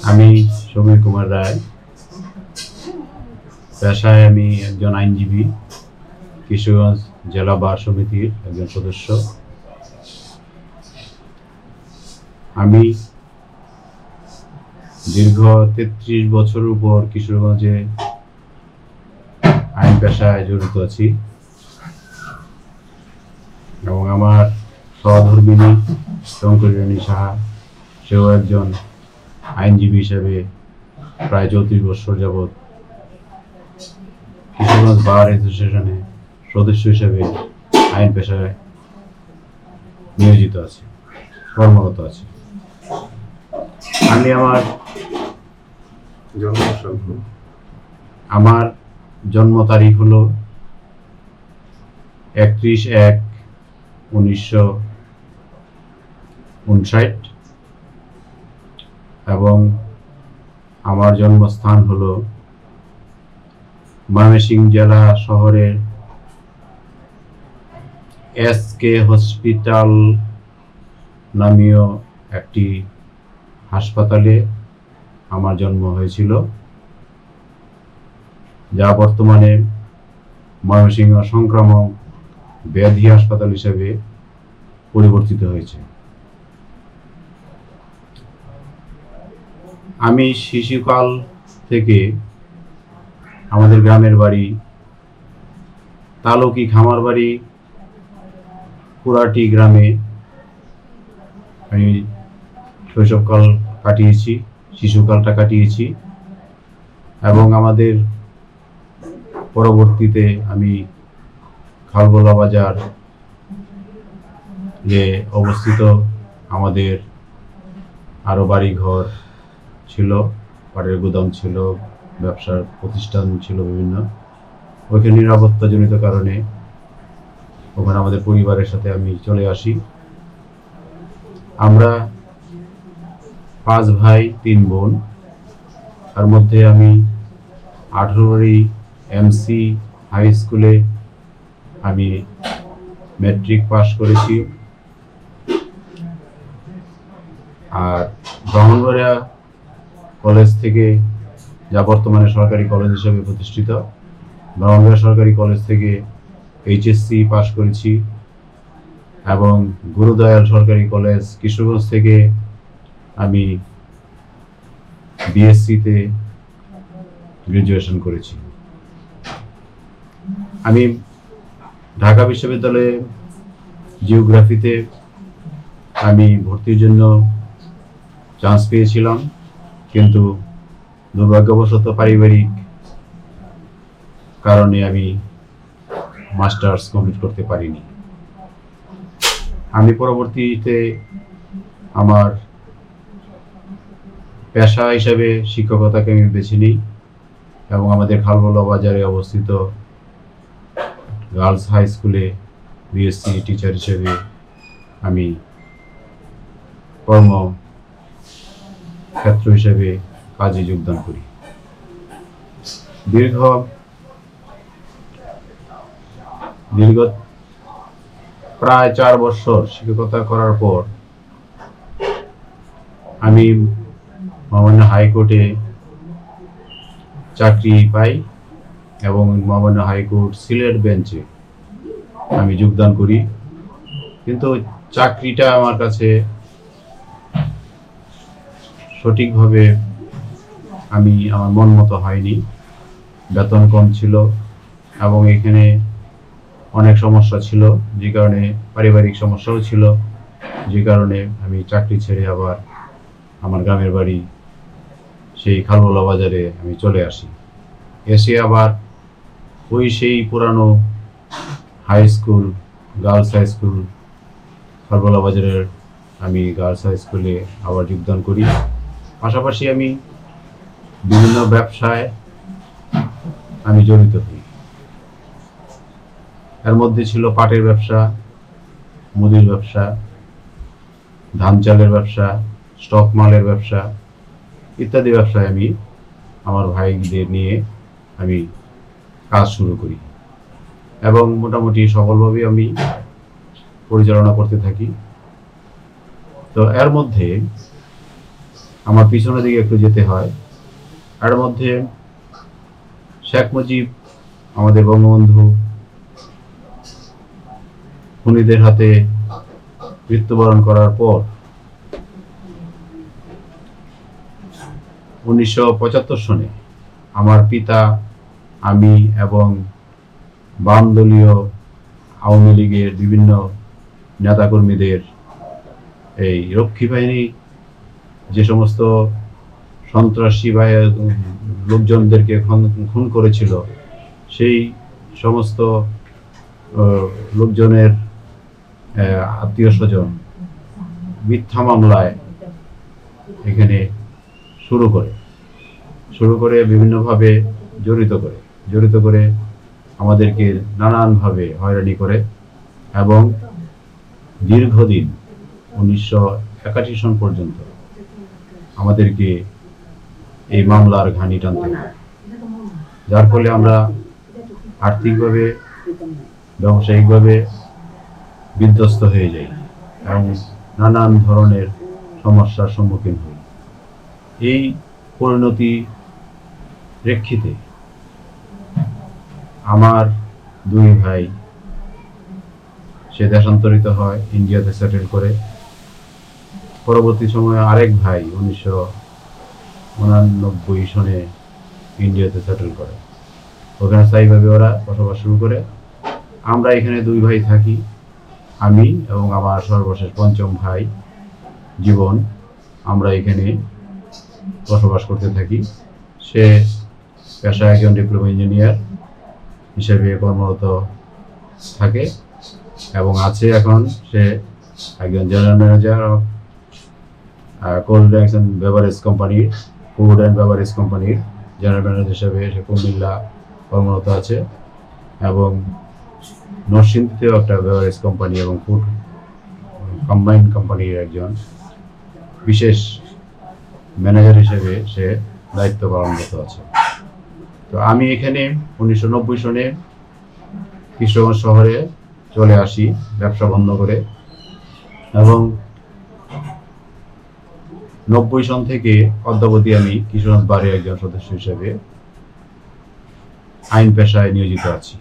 আমি সমীর কুমার রায়, পেশায় আমি একজন আইনজীবী, কিশোরগঞ্জ জেলা বার সমিতির একজন সদস্য। আমি দীর্ঘ 33 বছরের উপর কিশোরগঞ্জে আইন পেশায় জড়িত আছি এবং আমার সহধর্মিণী শঙ্করী সাহা, সেও একজন আইনজীবী হিসেবে প্রায় 34 বছর যাবৎ কিশোরগঞ্জ বার অ্যাসোসিয়েশনে সদস্য হিসেবে আইন পেশায় নিয়োজিত আছে, কর্মরত আছে। আমি আমার জন্ম তারিখ হলো 31/1/1959 এবং আমার জন্মস্থান হলো ময়মনসিংহ জেলা শহরের SK হসপিটাল নামীয় একটি হাসপাতালে আমার জন্ম হয়েছিল, যা বর্তমানে ময়মনসিংহ সংক্রামক ব্যাধি হাসপাতাল হিসেবে পরিবর্তিত হয়েছে। আমি শিশুকাল থেকে আমাদের গ্রামের বাড়ি তালুকি খামারবাড়ি পুরাটি গ্রামে আমি শৈশবকাল কাটিয়েছি, শিশুকালটা কাটিয়েছি এবং আমাদের পরবর্তীতে আমি খালবোলা বাজার যে অবস্থিত আমাদের আরো বাড়ি ঘর ছিল, পাটের গুদাম ছিল, ব্যবসার প্রতিষ্ঠান ছিল বিভিন্ন, ওইখানে নিরাপত্তাজনিত কারণে ওখানে আমাদের পরিবারের সাথে আমি চলে আসি। আমরা 5 ভাই 3 বোন, তার মধ্যে আমি 18 MC হাই স্কুলে আমি ম্যাট্রিক পাস করেছি আর ব্রাহ্মণবাড়িয়া কলেজ থেকে, যা বর্তমানে সরকারি কলেজ হিসেবে প্রতিষ্ঠিত, ব্রাহ্মণবাড়িয়া সরকারি কলেজ থেকে HSC পাস করেছি এবং গুরুদয়াল সরকারি কলেজ কিশোরগঞ্জ থেকে আমি BSc তে গ্রাজুয়েশন করেছি। আমি ঢাকা বিশ্ববিদ্যালয়ে জিওগ্রাফিতে আমি ভর্তির জন্য চান্স পেয়েছিলাম, কিন্তু দুর্ভাগ্যবশত পারিবারিক কারণে আমি মাস্টার্স কমপ্লিট করতে পারিনি। আমি পরবর্তীতে আমার পেশা হিসাবে শিক্ষকতাকে আমি বেছে নিই এবং আমাদের খালবোলা বাজারে অবস্থিত গার্লস হাই স্কুলে BSc টিচার হিসেবে আমি কর্মক্ষেত্র হিসেবে কাজে যোগদান করি। দীর্ঘ প্রায় 4 বছর শিক্ষকতা করার পর আমি মহামান্য হাইকোর্টে চাকরি পাই এবং মহামান্য হাইকোর্ট সিলেট বেঞ্চে আমি যোগদান করি, কিন্তু চাকরিটা আমার কাছে সঠিকভাবে আমার মন মতো হয়নি। বেতন কম ছিল এবং এখানে অনেক সমস্যা ছিল, যে কারণে পারিবারিক সমস্যাও ছিল, যে কারণে আমি চাকরি ছেড়ে আবার আমার গ্রামের বাড়ি সেই খালবোলা বাজারে আমি চলে আসি। এসে আবার সেই পুরানো high school, girls high school Khalbola বাজারের আমি গার্লস হাই স্কুলে আবার যোগদান করি। পাশাপাশি আমি বিভিন্ন ব্যবসায় আমি জড়িত হই। এর মধ্যে ছিল পাটের ব্যবসা, মুদির ব্যবসা, ধান চালের ব্যবসা, স্টক মালের ব্যবসা ইত্যাদি ব্যবসায় আমি আমার ভাইদের নিয়ে আমি কাজ শুরু করি এবং মোটামুটি সফলভাবে আমি পরিচালনা করতে থাকি। তো এর মধ্যে আমার পিছনের দিকে একটু যেতে হয়। এর মধ্যে শেখ মুজিব আমাদের বঙ্গবন্ধু খুনিদের হাতে মৃত্যুবরণ করার পর 1975 সনে আমার পিতা, আমি এবং বাম দলীয় আওয়ামী লীগের বিভিন্ন নেতাকর্মীদের এই রক্ষী বাহিনী যে সমস্ত সন্ত্রাসী লোকজনদেরকে খুন করেছিল, সেই সমস্ত লোকজনের আত্মীয় স্বজন মিথ্যা মামলায় এখানে শুরু করে বিভিন্নভাবে জড়িত করে আমাদেরকে নানানভাবে হয়রানি করে এবং দীর্ঘদিন 1981 সন পর্যন্ত আমাদেরকে এই মামলার ঘানি টানতে হয়, যার ফলে আমরা আর্থিকভাবে ব্যবসায়িকভাবে বিধ্বস্ত হয়ে যাই এবং নানান ধরনের সমস্যার সম্মুখীন হই। এই পরিণতি প্রেক্ষিতে আমার দুই ভাই সে দেশান্তরিত হয়, ইন্ডিয়াতে সেটেল করে। পরবর্তী সময়ে আরেক ভাই 1989 সনে ইন্ডিয়াতে সেটেল করে, ওখানে স্থায়ীভাবে ওরা বসবাস শুরু করে। আমরা এখানে দুই ভাই থাকি, আমি এবং আমার সর্বশেষ পঞ্চম ভাই জীবন। আমরা এখানে বসবাস করতে থাকি। সে পেশায় একজন ডিপ্লোমা ইঞ্জিনিয়ার হিসেবে কর্মরত থাকে এবং আছে। এখন সে একজন general manager of cold drinks and beverage কোম্পানির, ফুড অ্যান্ড বেভারেজ কোম্পানির জেনারেল ম্যানেজার হিসেবে সে কুমিল্লা কর্মরত আছে এবং নরসিংদীতেও একটা বেভারেজ কোম্পানি এবং ফুড কম্বাইন্ড কোম্পানির একজন বিশেষ ম্যানেজার হিসেবে সে দায়িত্ব পালনরত আছে। তো আমি এখানে 1990 সনে কিশোরগঞ্জ শহরে চলে আসি ব্যবসা বন্ধ করে, এবং 90 সন থেকে অদ্যাবধি আমি কিশোরগঞ্জ বারের একজন সদস্য হিসেবে আইন পেশায় নিয়োজিত আছি।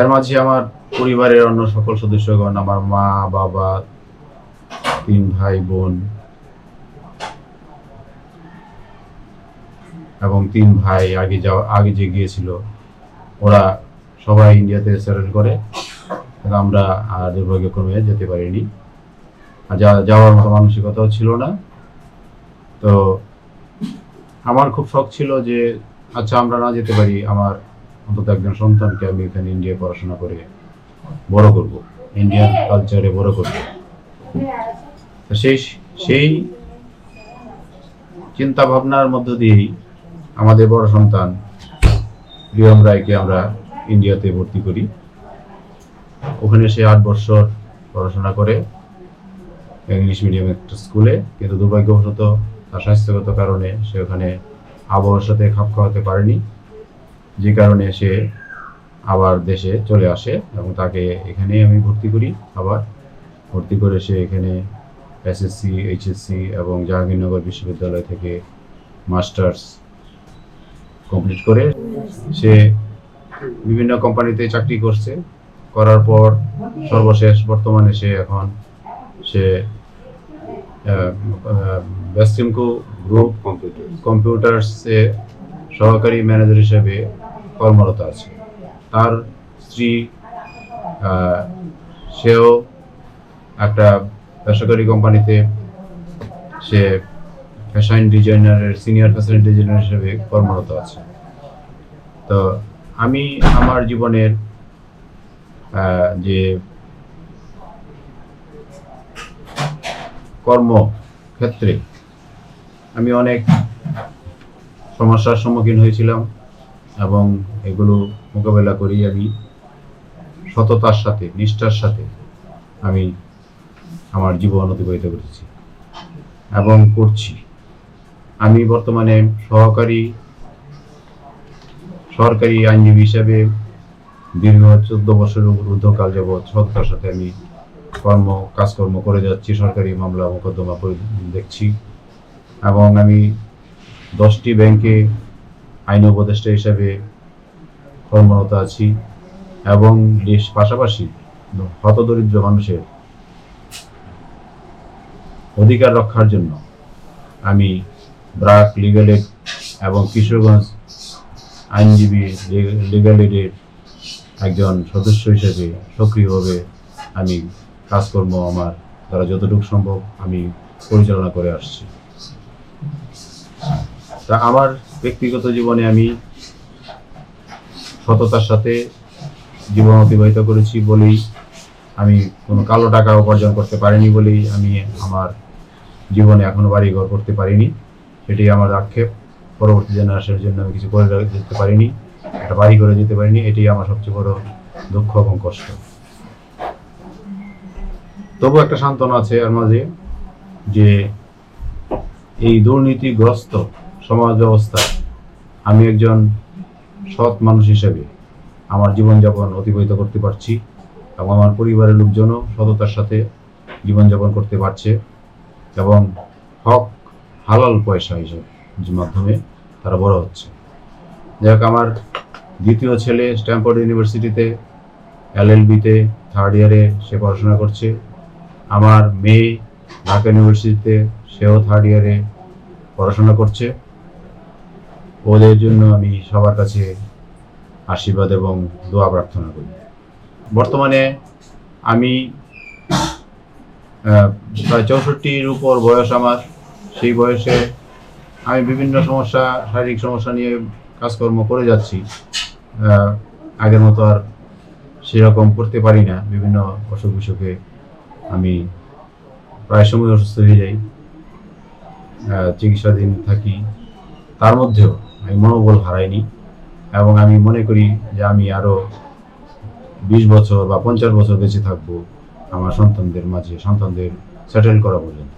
এর মাঝে আমার পরিবারের অন্য সকল সদস্যগণ, আমার মা, বাবা, 3 ভাই বোন এবং 3 ভাই আগে যে গিয়েছিল, ওরা সবাই ইন্ডিয়াতে সেটেল করে। আমরা দুর্ভাগ্যক্রমে যেতে পারিনি, যাওয়ার মতো মানসিকতাও ছিল না। তো আমার খুব শখ ছিল যে আচ্ছা আমরা না যেতে পারি, আমার অন্তত একজন সন্তানকে আমি এখানে ইন্ডিয়া পড়াশোনা করে বড় করব, ইন্ডিয়ান কালচারে বড় করব। তো সেই চিন্তা ভাবনার মধ্য দিয়েই আমাদের বড় সন্তান প্রিয়ম রায়কে আমরা ইন্ডিয়াতে ভর্তি করি। ওখানে সে 8 বছর পড়াশোনা করে ইংলিশ মিডিয়াম একটা স্কুলে, কিন্তু দুর্ভাগ্যবশত তার স্বাস্থ্যগত কারণে সে ওখানে আবহাওয়ার সাথে খাপ খাওয়াতে পারেনি, যে কারণে সে আবার দেশে চলে আসে এবং তাকে এখানেই আমি ভর্তি করি। আবার ভর্তি করে সে এখানে এসএসসি, এইচএসসি এবং জাহাঙ্গীরনগর বিশ্ববিদ্যালয় থেকে মাস্টার্স কমপ্লিট করে সে বিভিন্ন কোম্পানিতে চাকরি করছে। করার পর সর্বশেষ বর্তমানে সে বেস্টিমকো গ্রুপ কম্পিউটার্সে সহকারী ম্যানেজার হিসেবে কর্মরত আছে। তার স্ত্রী সেও একটা বেসরকারি কোম্পানিতে সে ফ্যাশন ডিজাইনারের, সিনিয়র ফ্যাশন ডিজাইনার হিসেবে কর্মরত আছে। তো আমি আমার জীবনের যে কর্মক্ষেত্রে আমি অনেক সমস্যার সম্মুখীন হয়েছিলাম এবং এগুলো মোকাবেলা করি আমি সততার সাথে, নিষ্ঠার সাথে আমি আমার জীবন অতিবাহিত করেছি এবং করছি। আমি বর্তমানে সরকারি আইনজীবী হিসাবে দীর্ঘ 14 বছরের ঊর্ধ্বকাল যাবৎ সততার সাথে আমি কাজকর্ম করে যাচ্ছি, সরকারি মামলা মোকদ্দমা দেখছি, এবং আমি 10টি ব্যাংকে আইন উপদেষ্টা হিসাবে কর্মরত আছি, এবং পাশাপাশি হতদরিদ্র মানুষের অধিকার রক্ষার জন্য আমি ব্র্যাক, লিগ্যাল এইড এবং কিশোরগঞ্জ আইনজীবী লিগ্যাল এইডের একজন সদস্য হিসেবে সক্রিয়ভাবে আমি কাজকর্ম আমার দ্বারা যতটুকু সম্ভব আমি পরিচালনা করে আসছি। তা আমার ব্যক্তিগত জীবনে আমি সততার সাথে জীবন অতিবাহিত করেছি বলেই, আমি কোনো কালো টাকা উপার্জন করতে পারিনি বলেই আমি আমার জীবনে এখনো বাড়িঘর করতে পারিনি। সেটি আমার আক্ষেপ। পরবর্তী জেনারেশনের জন্য আমি কিছু করে যেতে পারিনি, একটা বাড়ি করে যেতে পারিনি, এটি আমার সবচেয়ে বড় দুঃখ এবং কষ্ট। তবু একটা সান্ত্বনা আছে এর মাঝে, যে এই দুর্নীতিগ্রস্ত সমাজ ব্যবস্থায় আমি একজন সৎ মানুষ হিসেবে আমার জীবনযাপন অতিবাহিত করতে পারছি, এবং আমার পরিবারের লোকজনও সততার সাথে জীবনযাপন করতে পারছে, এবং হক হালাল পয়সা হিসেবে মাধ্যমে তারা বড় হচ্ছে। যাই হোক, আমার দ্বিতীয় ছেলে স্ট্যামফোর্ড ইউনিভার্সিটিতে LLB-তে 3rd ইয়ারে সে পড়াশোনা করছে। আমার মেয়ে ঢাকা ইউনিভার্সিটিতে, সেও 3rd ইয়ারে পড়াশোনা করছে। ওদের জন্য আমি সবার কাছে আশীর্বাদ এবং দোয়া প্রার্থনা করি। বর্তমানে আমি প্রায় 64-র উপর বয়স আমার। সেই বয়সে আমি বিভিন্ন সমস্যা, শারীরিক সমস্যা নিয়ে কাজকর্ম করে যাচ্ছি। আগের মতো আর সেরকম করতে পারি না। বিভিন্ন অসুখ বিসুখে আমি প্রায় সময় অসুস্থ হয়ে যাই, চিকিৎসাধীন থাকি। তার মধ্যেও আমি মনোবল হারাইনি, এবং আমি মনে করি যে আমি আরো 20 বছর বা 50 বছর বেঁচে থাকবো আমার সন্তানদের মাঝে, সন্তানদের সেটেল করা পর্যন্ত।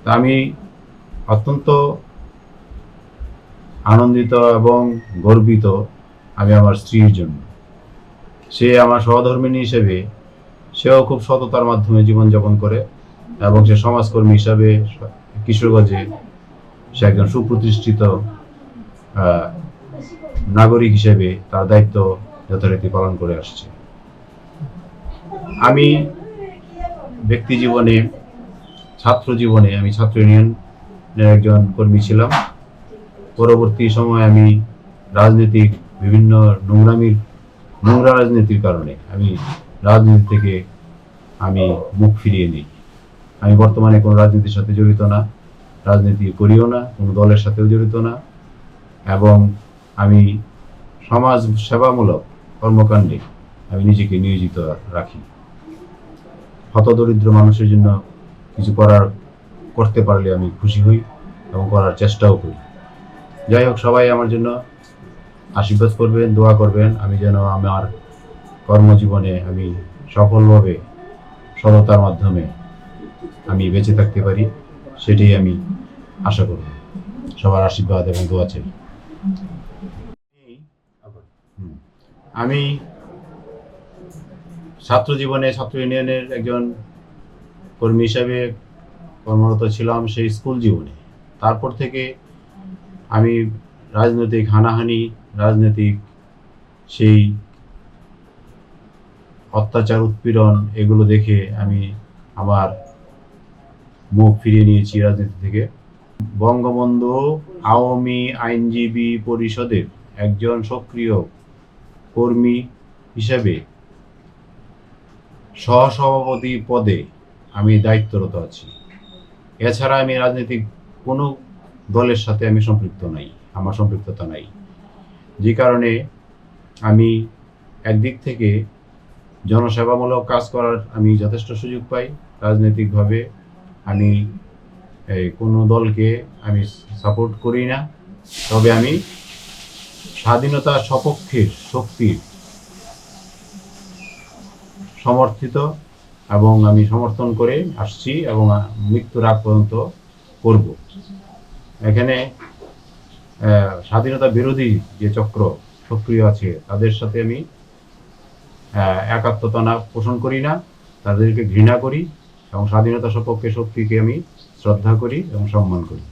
তা আমি অত্যন্ত আনন্দিত এবং গর্বিত আমি আমার স্ত্রীর জন্য। সে আমার সহধর্মিণী হিসেবে, সেও খুব সততার মাধ্যমে জীবনযাপন করে, এবং সে সমাজকর্মী হিসাবে কিশোরগঞ্জে সে একজন সুপ্রতিষ্ঠিত নাগরিক হিসেবে তার দায়িত্ব যথারীতি পালন করে আসছে। আমি ব্যক্তি জীবনে, ছাত্র জীবনে আমি ছাত্র ইউনিয়নের একজন কর্মী ছিলাম। পরবর্তী সময়ে আমি রাজনৈতিক বিভিন্ন নোংরা রাজনীতির কারণে আমি রাজনীতি থেকে আমি মুখ ফিরিয়ে নিই। আমি বর্তমানে কোনো রাজনীতির সাথে জড়িত না, রাজনীতি করিও না, কোনো দলের সাথেও জড়িত না, এবং আমি সমাজ সেবামূলক কর্মকাণ্ডে আমি নিজেকে নিয়োজিত রাখি। হতদরিদ্র মানুষের জন্য কিছু করতে পারলে আমি খুশি হই এবং করার চেষ্টাও করি। যাই হোক, সবাই আমার জন্য আশীর্বাদ করবেন, দোয়া করবেন, আমি যেন আমার কর্মজীবনে আমি সফলভাবে সততার মাধ্যমে আমি বেঁচে থাকতে পারি, সেটাই আমি আশা করব। সবার আশীর্বাদ এবং দোয়া চাই। আমি ছাত্র জীবনে ছাত্র ইউনিয়নের একজন কর্মী হিসাবে কর্মরত ছিলাম সেই স্কুল জীবনে। তারপর থেকে আমি রাজনৈতিক হানাহানি, রাজনৈতিক সেই অত্যাচার, উৎপীড়ন, এগুলো দেখে আমি আমার মুখ ফিরিয়ে নিয়েছি রাজনীতি থেকে। বঙ্গবন্ধু আওয়ামী আইনজীবী পরিষদের একজন সক্রিয় কর্মী হিসেবে সহসভাপতি পদে আমি দায়িত্বরত আছি। এছাড়া আমি রাজনৈতিক কোনো দলের সাথে আমি সম্পৃক্ত নাই, আমার সম্পৃক্ততা নাই। যে কারণে আমি একদিক থেকে জনসেবামূলক কাজ করার আমি যথেষ্ট সুযোগ পাই। রাজনৈতিকভাবে আমি কোনো দলকে আমি সাপোর্ট করি না, তবে আমি স্বাধীনতা সপক্ষের শক্তির সমর্থিত এবং আমি সমর্থন করে আসছি এবং মৃত্যুর আগ পর্যন্ত করব। এখানে স্বাধীনতা বিরোধী যে চক্র সক্রিয় আছে, তাদের সাথে আমি একাত্মতা না পোষণ করি না, তাদেরকে ঘৃণা করি এবং স্বাধীনতা সপক্ষে শক্তিকে আমি শ্রদ্ধা করি এবং সম্মান করি।